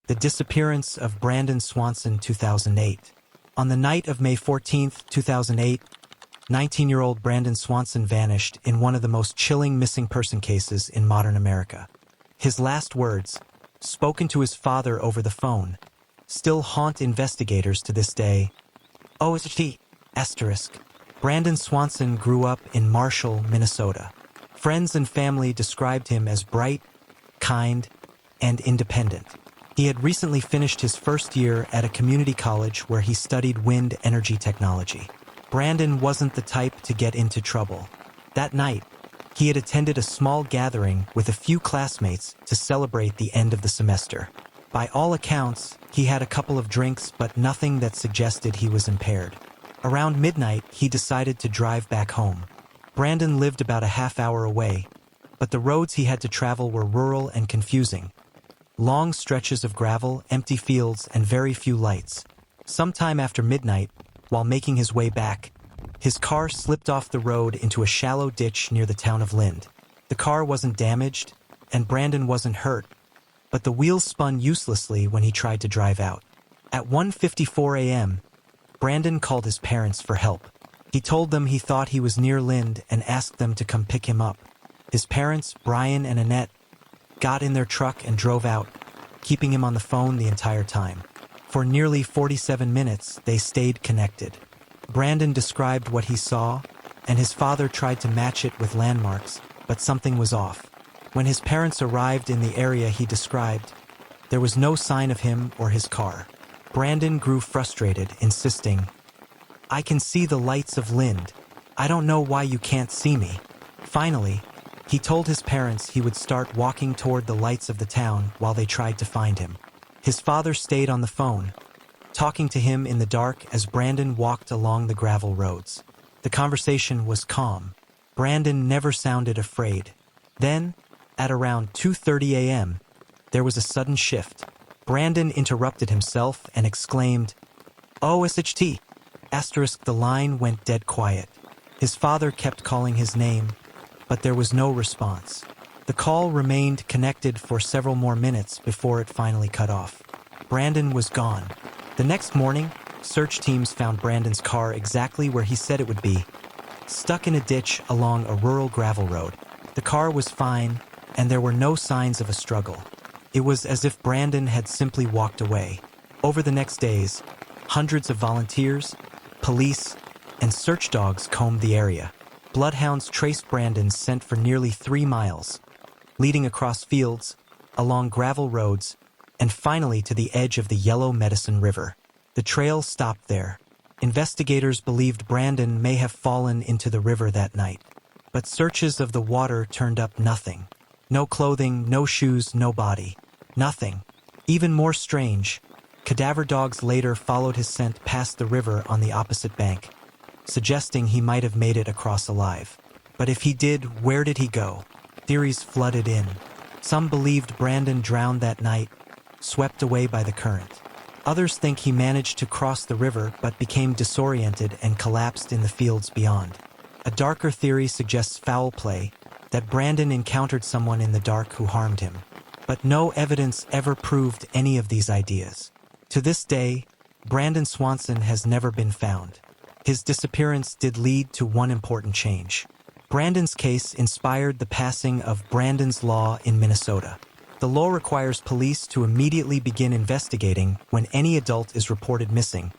The Disappearance of Brandon Swanson, 2008. On the night of May 14, 2008, 19-year-old Brandon Swanson vanished in one of the most chilling missing person cases in modern America. His last words, spoken to his father over the phone, still haunt investigators to this day. OST**. Brandon Swanson grew up in Marshall, Minnesota. Friends and family described him as bright, kind, and independent. He had recently finished his first year at a community college where he studied wind energy technology. Brandon wasn't the type to get into trouble. That night, he had attended a small gathering with a few classmates to celebrate the end of the semester. By all accounts, he had a couple of drinks, but nothing that suggested he was impaired. Around midnight, he decided to drive back home. Brandon lived about a half-hour away, but the roads he had to travel were rural and confusing. Long stretches of gravel, empty fields, and very few lights. Sometime after midnight, while making his way back, his car slipped off the road into a shallow ditch near the town of Lind. The car wasn't damaged, and Brandon wasn't hurt, but the wheels spun uselessly when he tried to drive out. At 1:54 a.m., Brandon called his parents for help. He told them he thought he was near Lind and asked them to come pick him up. His parents, Brian and Annette, got in their truck and drove out, keeping him on the phone the entire time. For nearly 47 minutes, they stayed connected. Brandon described what he saw, and his father tried to match it with landmarks, but something was off. When his parents arrived in the area he described, there was no sign of him or his car. Brandon grew frustrated, insisting, "I can see the lights of Lind. I don't know why you can't see me." Finally, he told his parents he would start walking toward the lights of the town while they tried to find him. His father stayed on the phone, talking to him in the dark as Brandon walked along the gravel roads. The conversation was calm. Brandon never sounded afraid. Then, at around 2:30 a.m., there was a sudden shift. Brandon interrupted himself and exclaimed, "OSHT!" The line went dead quiet. His father kept calling his name, but there was no response. The call remained connected for several more minutes before it finally cut off. Brandon was gone. The next morning, search teams found Brandon's car exactly where he said it would be, stuck in a ditch along a rural gravel road. The car was fine, and there were no signs of a struggle. It was as if Brandon had simply walked away. Over the next days, hundreds of volunteers, police, and search dogs combed the area. Bloodhounds traced Brandon's scent for nearly 3 miles, leading across fields, along gravel roads, and finally to the edge of the Yellow Medicine River. The trail stopped there. Investigators believed Brandon may have fallen into the river that night, but searches of the water turned up nothing. No clothing, no shoes, no body. Nothing. Even more strange, cadaver dogs later followed his scent past the river on the opposite bank, suggesting he might have made it across alive. But if he did, where did he go? Theories flooded in. Some believed Brandon drowned that night, swept away by the current. Others think he managed to cross the river but became disoriented and collapsed in the fields beyond. A darker theory suggests foul play, that Brandon encountered someone in the dark who harmed him. But no evidence ever proved any of these ideas. To this day, Brandon Swanson has never been found. His disappearance did lead to one important change. Brandon's case inspired the passing of Brandon's Law in Minnesota. The law requires police to immediately begin investigating when any adult is reported missing,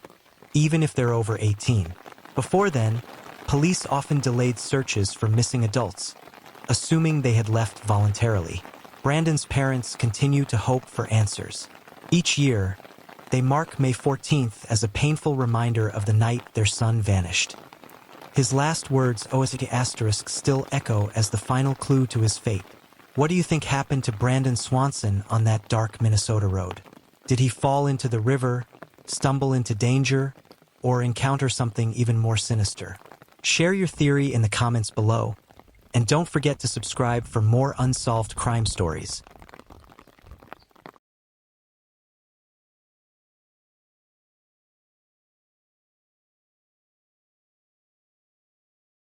even if they're over 18. Before then, police often delayed searches for missing adults, assuming they had left voluntarily. Brandon's parents continue to hope for answers. Each year, they mark May 14th as a painful reminder of the night their son vanished. His last words, OST*, still echo as the final clue to his fate. What do you think happened to Brandon Swanson on that dark Minnesota road? Did he fall into the river, stumble into danger, or encounter something even more sinister? Share your theory in the comments below. And don't forget to subscribe for more unsolved crime stories.